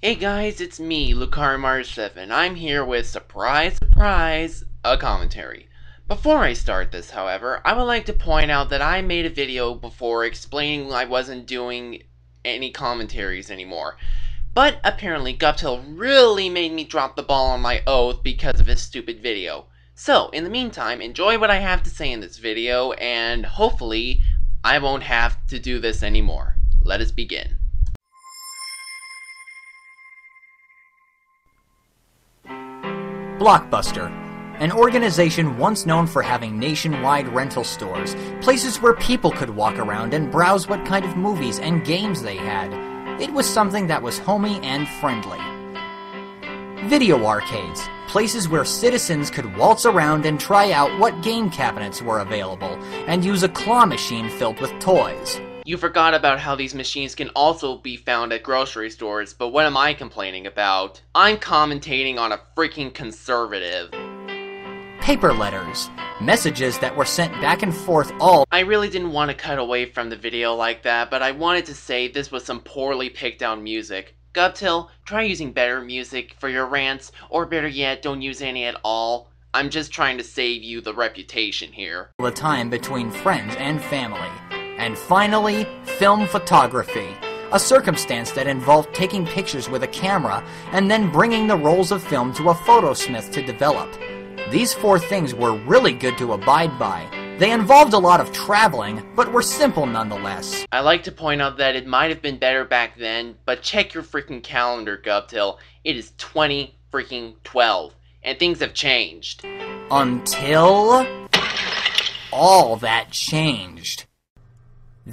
Hey guys, it's me, LucarMar7. I'm here with, surprise, surprise, a commentary. Before I start this, however, I would like to point out that I made a video before explaining I wasn't doing any commentaries anymore. But apparently Guptil really made me drop the ball on my oath because of his stupid video. So, in the meantime, enjoy what I have to say in this video, and hopefully, I won't have to do this anymore. Let us begin. Blockbuster, an organization once known for having nationwide rental stores, places where people could walk around and browse what kind of movies and games they had. It was something that was homey and friendly. Video arcades, places where citizens could waltz around and try out what game cabinets were available, and use a claw machine filled with toys. You forgot about how these machines can also be found at grocery stores, but what am I complaining about? I'm commentating on a freaking conservative. Paper letters, messages that were sent back and forth all. I really didn't want to cut away from the video like that, but I wanted to say this was some poorly picked out music. Guptil, try using better music for your rants, or better yet, don't use any at all. I'm just trying to save you the reputation here. The time between friends and family. And finally, film photography, a circumstance that involved taking pictures with a camera and then bringing the rolls of film to a photosmith to develop. These four things were really good to abide by. They involved a lot of traveling, but were simple nonetheless. I like to point out that it might have been better back then, but check your freaking calendar, Guptil. It is 2012, and things have changed. Until all that changed.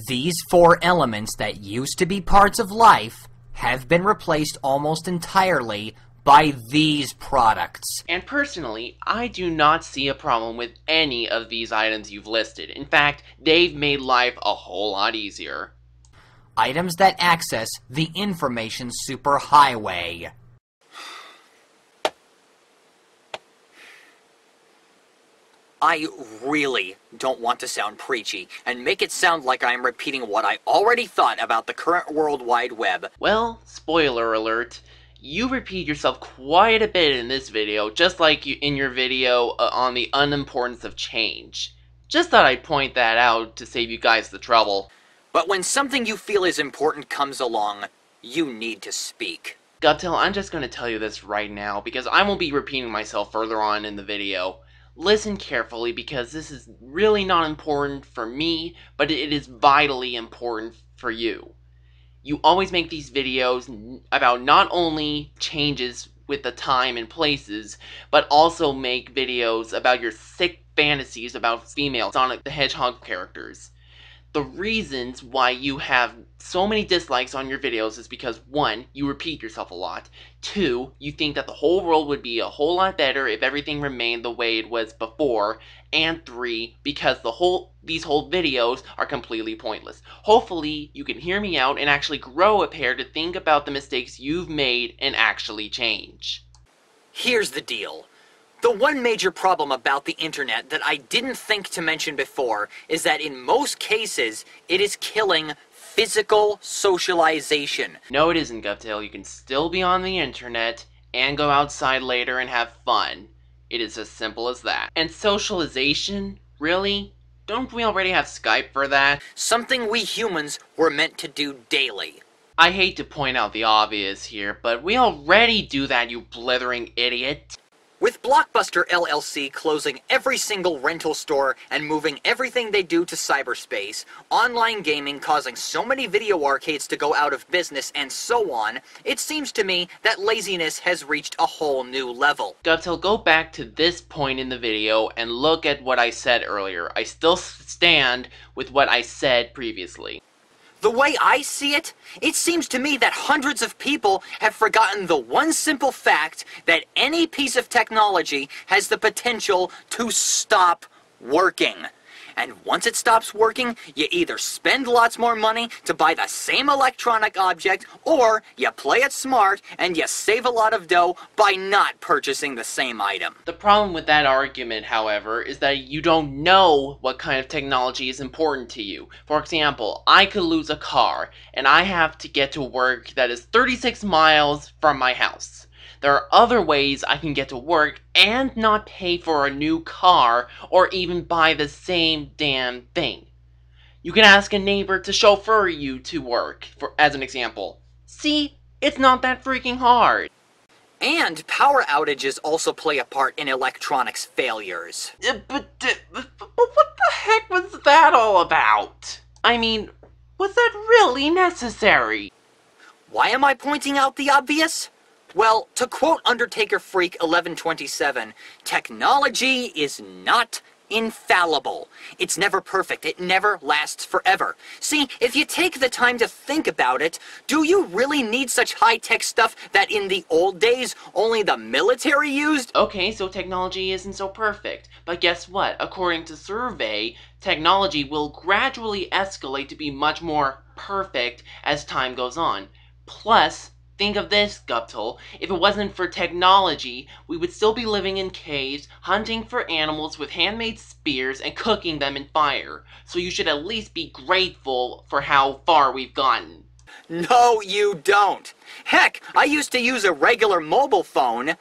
These four elements that used to be parts of life have been replaced almost entirely by these products. And personally, I do not see a problem with any of these items you've listed. In fact, they've made life a whole lot easier. Items that access the information superhighway. I really don't want to sound preachy, and make it sound like I am repeating what I already thought about the current World Wide Web. Well, spoiler alert, you repeat yourself quite a bit in this video, just like in your video on the unimportance of change. Just thought I'd point that out to save you guys the trouble. But when something you feel is important comes along, you need to speak. Guptil, I'm just going to tell you this right now, because I won't be repeating myself further on in the video. Listen carefully, because this is really not important for me, but it is vitally important for you. You always make these videos about not only changes with the time and places, but also make videos about your sick fantasies about female Sonic the Hedgehog characters. The reasons why you have so many dislikes on your videos is because 1, you repeat yourself a lot, 2, you think that the whole world would be a whole lot better if everything remained the way it was before, and 3, because these whole videos are completely pointless. Hopefully, you can hear me out and actually grow a pair to think about the mistakes you've made and actually change. Here's the deal. The one major problem about the internet that I didn't think to mention before is that in most cases, it is killing physical socialization. No, it isn't, Guptil. You can still be on the internet and go outside later and have fun. It is as simple as that. And socialization? Really? Don't we already have Skype for that? Something we humans were meant to do daily. I hate to point out the obvious here, but we already do that, you blithering idiot. With Blockbuster LLC closing every single rental store and moving everything they do to cyberspace, online gaming causing so many video arcades to go out of business, and so on, it seems to me that laziness has reached a whole new level. Guptil, go back to this point in the video and look at what I said earlier. I still stand with what I said previously. The way I see it, it seems to me that hundreds of people have forgotten the one simple fact that any piece of technology has the potential to stop working. And once it stops working, you either spend lots more money to buy the same electronic object, or you play it smart and you save a lot of dough by not purchasing the same item. The problem with that argument, however, is that you don't know what kind of technology is important to you. For example, I could lose a car, and I have to get to work that is 36 miles from my house. There are other ways I can get to work and not pay for a new car or even buy the same damn thing. You can ask a neighbor to chauffeur you to work, as an example. See, it's not that freaking hard. And power outages also play a part in electronics failures. But what the heck was that all about? I mean, was that really necessary? Why am I pointing out the obvious? Well, to quote Undertaker Freak 1127, technology is not infallible. It's never perfect. It never lasts forever. See, if you take the time to think about it, do you really need such high-tech stuff that in the old days only the military used? Okay, so technology isn't so perfect. But guess what? According to survey, technology will gradually escalate to be much more perfect as time goes on. Plus, think of this, Guptil. If it wasn't for technology, we would still be living in caves, hunting for animals with handmade spears, and cooking them in fire. So you should at least be grateful for how far we've gotten. No, you don't. Heck, I used to use a regular mobile phone.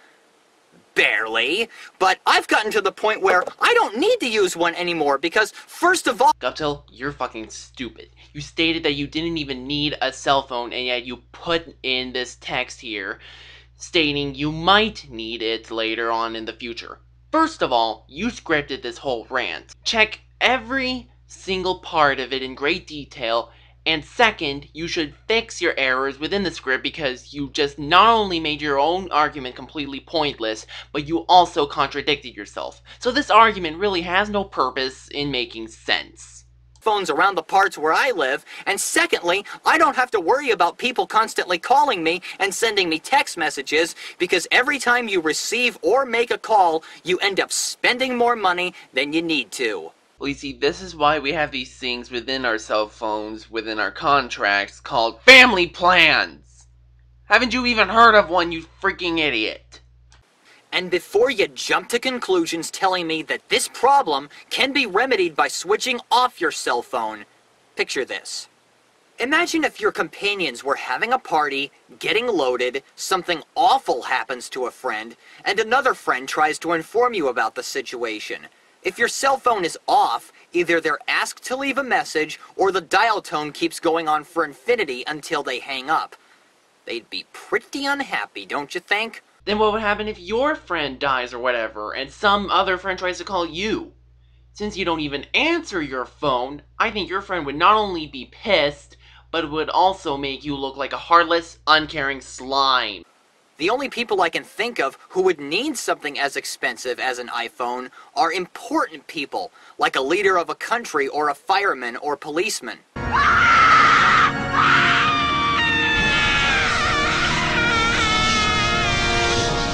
Barely. But I've gotten to the point where I don't need to use one anymore because, first of all... Guptil, you're fucking stupid. You stated that you didn't even need a cell phone, and yet you put in this text here stating you might need it later on in the future. First of all, you scripted this whole rant. Check every single part of it in great detail. And second, you should fix your errors within the script because you just not only made your own argument completely pointless, but you also contradicted yourself. So this argument really has no purpose in making sense. Phones around the parts where I live, and secondly, I don't have to worry about people constantly calling me and sending me text messages because every time you receive or make a call, you end up spending more money than you need to. Well, you see, this is why we have these things within our cell phones, within our contracts, called family plans! Haven't you even heard of one, you freaking idiot? And before you jump to conclusions telling me that this problem can be remedied by switching off your cell phone, picture this. Imagine if your companions were having a party, getting loaded, something awful happens to a friend, and another friend tries to inform you about the situation. If your cell phone is off, either they're asked to leave a message or the dial tone keeps going on for infinity until they hang up. They'd be pretty unhappy, don't you think? Then what would happen if your friend dies or whatever, and some other friend tries to call you? Since you don't even answer your phone, I think your friend would not only be pissed, but it would also make you look like a heartless, uncaring slime. The only people I can think of who would need something as expensive as an iPhone are important people, like a leader of a country or a fireman or policeman.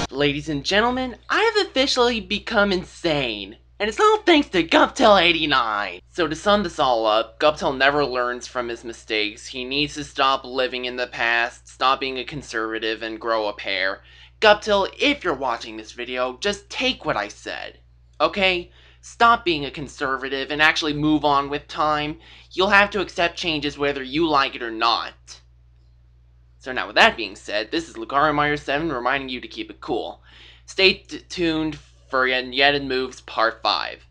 Ladies and gentlemen, I have officially become insane. And it's all thanks to Guptil89! So to sum this all up, Guptil never learns from his mistakes. He needs to stop living in the past, stop being a conservative, and grow a pair. Guptil, if you're watching this video, just take what I said. Okay? Stop being a conservative and actually move on with time. You'll have to accept changes whether you like it or not. So now with that being said, this is LucariMeyer7 reminding you to keep it cool. Stay tuned for Yet It Moves Part 5.